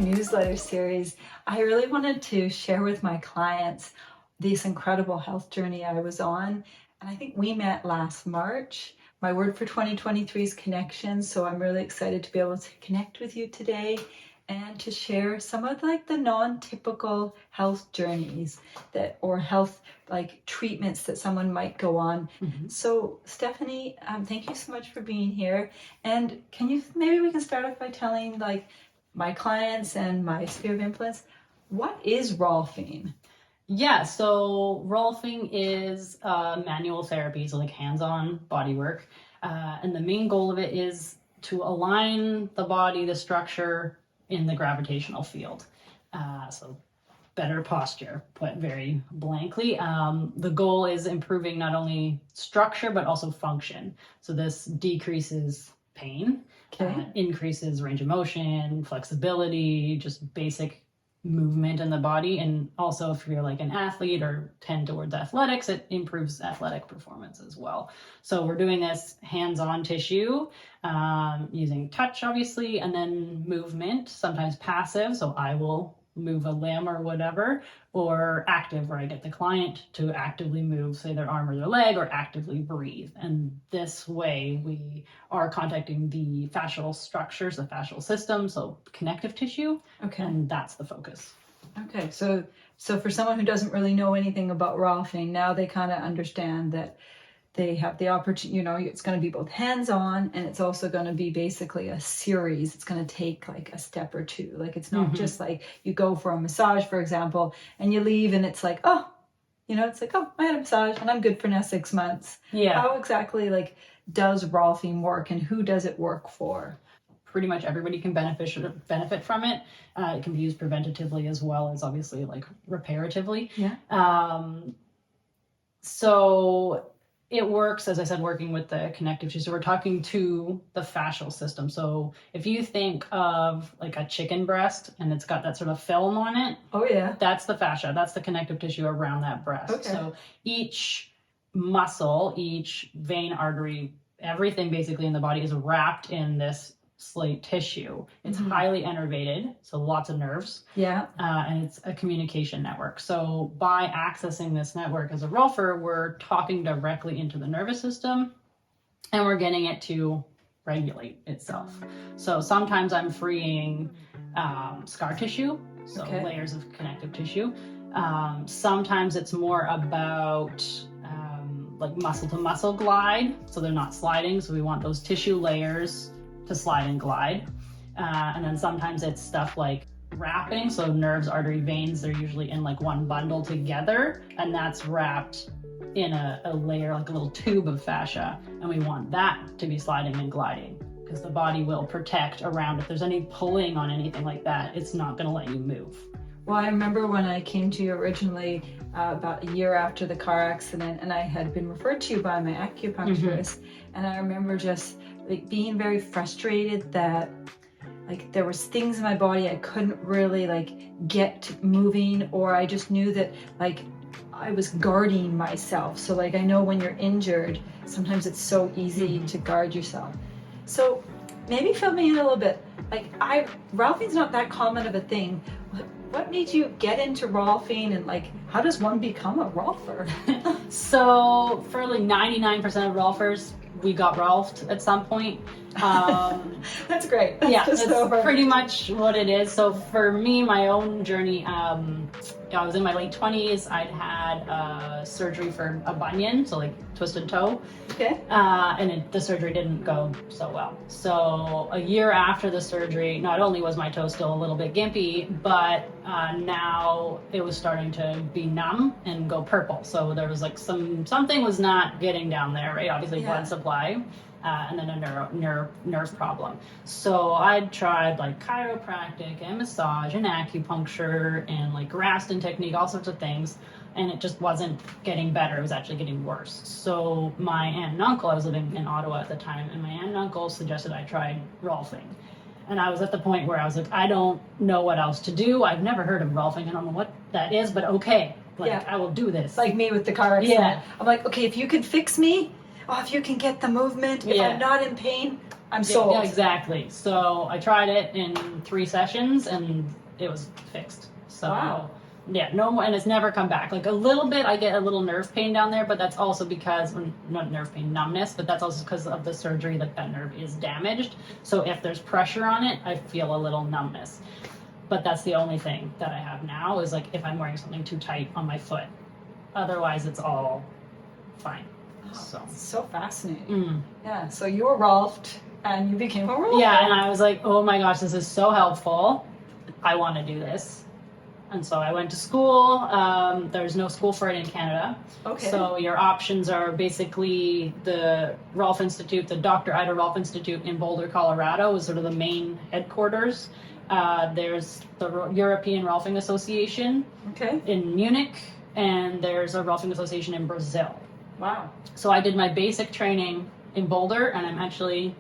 newsletter series, I really wanted to share with my clients this incredible health journey I was on. And I think we met last March. My word for 2023 is connection. So I'm really excited to be able to connect with you today and to share some of the non-typical health journeys or health treatments that someone might go on. So Stephanie, thank you so much for being here. And maybe we can start off by telling my clients and my sphere of influence, what is Rolfing? Yeah, so Rolfing is manual therapy, so hands-on body work. And the main goal of it is to align the body, the structure in the gravitational field. So better posture, put very blankly. The goal is improving not only structure, but also function. So this decreases pain, increases range of motion, flexibility, just basic movement in the body. And also if you're an athlete or tend towards athletics, it improves athletic performance as well. So we're doing this hands-on tissue, using touch obviously, and then movement, sometimes passive. So I will move a limb or whatever, or active, where I get the client to actively move, say, their arm or their leg, or actively breathe. And this way we are contacting the fascial structures, the fascial system, so connective tissue. Okay. And that's the focus. Okay, so for someone who doesn't really know anything about Rolfing, now they kind of understand that they have the opportunity, it's going to be both hands-on, and it's also going to be basically a series. It's going to take a step or two. It's not just you go for a massage, for example, and you leave and it's I had a massage and I'm good for now 6 months. Yeah. How exactly does Rolfing work, and who does it work for? Pretty much everybody can benefit from it. It can be used preventatively as well as obviously reparatively. Yeah. So it works, as I said, working with the connective tissue. So we're talking to the fascial system. So if you think of a chicken breast and it's got that sort of film on it. Oh yeah. That's the fascia. That's the connective tissue around that breast. Okay. So each muscle, each vein, artery, everything basically in the body is wrapped in this slate tissue. It's highly innervated, so lots of nerves. Yeah. And it's a communication network. So by accessing this network as a Rolfer, we're talking directly into the nervous system, and we're getting it to regulate itself. So sometimes I'm freeing scar tissue, so layers of connective tissue. Sometimes it's more about muscle to muscle glide, so they're not sliding. So we want those tissue layers to slide and glide. And then sometimes it's stuff like wrapping, so nerves, artery, veins, they're usually in one bundle together, and that's wrapped in a layer, a little tube of fascia, and we want that to be sliding and gliding, because the body will protect around. If there's any pulling on anything like that, it's not going to let you move. Well, I remember when I came to you originally, about a year after the car accident, and I had been referred to you by my acupuncturist, and I remember just being very frustrated that there was things in my body I couldn't really get moving, or I just knew that I was guarding myself. So I know when you're injured, sometimes it's so easy to guard yourself. So maybe fill me in a little bit. Rolfing's not that common of a thing. What made you get into Rolfing, and how does one become a Rolfer? So for 99% of Rolfers, we got Rolfed at some point. That's great. That's pretty much what it is. So for me, my own journey, I was in my late 20s. I'd had surgery for a bunion, so twisted toe. Okay. And the surgery didn't go so well. So a year after the surgery, not only was my toe still a little bit gimpy, but now it was starting to be numb and go purple. So there was something was not getting down there, right? Obviously blood supply. And then a nerve problem. So I'd tried chiropractic and massage and acupuncture and Graston technique, all sorts of things, and it just wasn't getting better. It was actually getting worse. So my aunt and uncle, I was living in Ottawa at the time, and my aunt and uncle suggested I tried Rolfing. And I was at the point where I was I don't know what else to do. I've never heard of Rolfing. I don't know what that is, but okay, I will do this. Like me with the car accident. Yeah. I'm okay, if you can fix me, if you can get the movement, if I'm not in pain, I'm sold. Yeah, exactly. So I tried it in 3 sessions and it was fixed. So wow. Yeah, no more, and it's never come back. Like a little bit, I get a little nerve pain down there, but that's also because, not nerve pain, numbness, but that's also because of the surgery, like that nerve is damaged. So if there's pressure on it, I feel a little numbness. But that's the only thing that I have now is like if I'm wearing something too tight on my foot. Otherwise, it's all fine. So fascinating. Yeah, so you were Rolfed and you became a Rolfer. Yeah, and I was like, oh my gosh, this is so helpful. I want to do this. And so I went to school. There's no school for it in Canada. Okay. So your options are basically the Rolf Institute, the Dr. Ida Rolf Institute in Boulder, Colorado is sort of the main headquarters. There's the European Rolfing Association in Munich, and there's a Rolfing Association in Brazil. Wow. So I did my basic training in Boulder, and I'm actually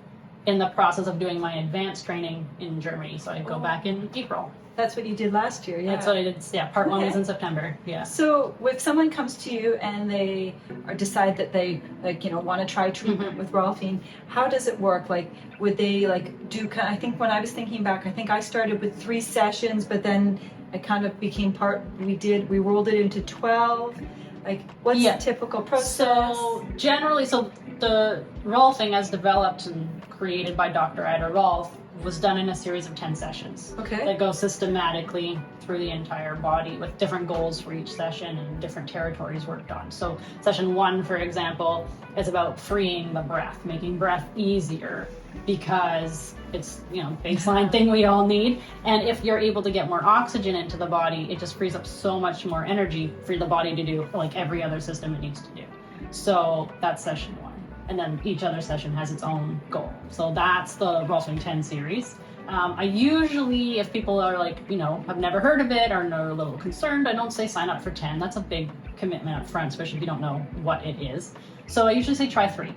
in the process of doing my advanced training in Germany. So I go back in April. That's what you did last year, yeah. That's what I did. Yeah, part 1 was in September. Yeah. So if someone comes to you and they decide that they want to try treatment with Rolfing, how does it work? Like, would they do? I think when I was thinking back, I think I started with 3 sessions, but then I kind of became we rolled it into 12. Like, what's the typical process? So generally, the Rolfing, as developed and created by Dr. Ida Rolf, was done in a series of 10 sessions. Okay. That go systematically through the entire body with different goals for each session and different territories worked on. So session 1, for example, is about freeing the breath, making breath easier because it's, baseline thing we all need. And if you're able to get more oxygen into the body, it just frees up so much more energy for the body to do like every other system it needs to do. So that's session 1. And then each other session has its own goal. So that's the Rolfing 10 series. I usually, if people are have never heard of it or are a little concerned, I don't say sign up for 10. That's a big commitment up front, especially if you don't know what it is. So I usually say try 3.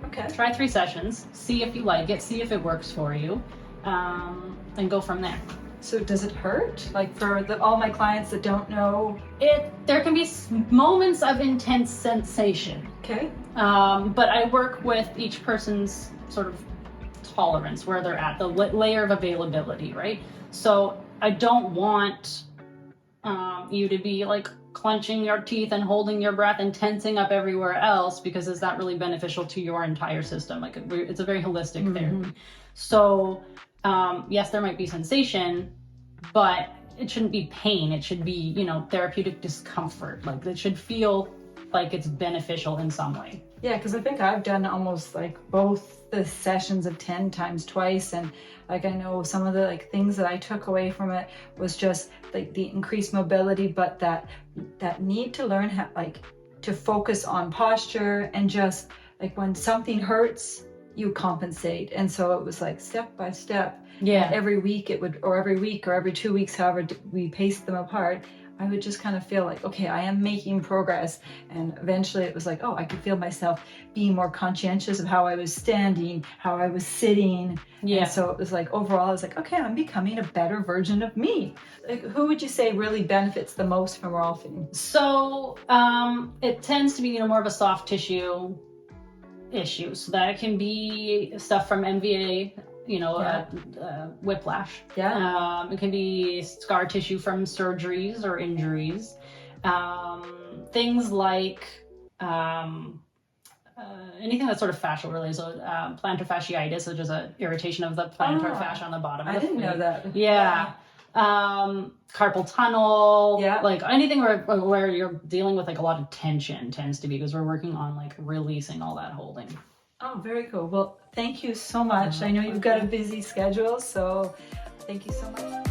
Okay. Try 3 sessions, see if you like it, see if it works for you, and go from there. So does it hurt? Like for all my clients that don't know? There can be moments of intense sensation. Okay. But I work with each person's sort of tolerance, where they're at, the layer of availability, right? So I don't want you to be like clenching your teeth and holding your breath and tensing up everywhere else, because is that really beneficial to your entire system? Like it's a very holistic therapy. So yes, there might be sensation, but it shouldn't be pain. It should be, therapeutic discomfort. Like it should feel like it's beneficial in some way. Yeah, because I think I've done almost like both the sessions of 10 times twice, and I know some of the things that I took away from it was just like the increased mobility, but that need to learn how to focus on posture, and just when something hurts, you compensate. And so it was step by step. Yeah. And every week or every 2 weeks, however we paced them apart, I would just kind of feel okay, I am making progress. And eventually it was I could feel myself being more conscientious of how I was standing, how I was sitting. Yeah. And so it was overall, I was okay, I'm becoming a better version of me. Who would you say really benefits the most from Rolfing? So it tends to be, more of a soft tissue issue. So that can be stuff from MVA, whiplash. Yeah. It can be scar tissue from surgeries or injuries. Things like anything that's sort of fascial related. So plantar fasciitis, which is an irritation of the plantar fascia on the bottom of the foot. I didn't know that. Yeah. Carpal tunnel. Yeah. Like anything where you're dealing with a lot of tension tends to be, because we're working on releasing all that holding. Oh, very cool. Well, thank you so much. I know you've got a busy schedule, so thank you so much.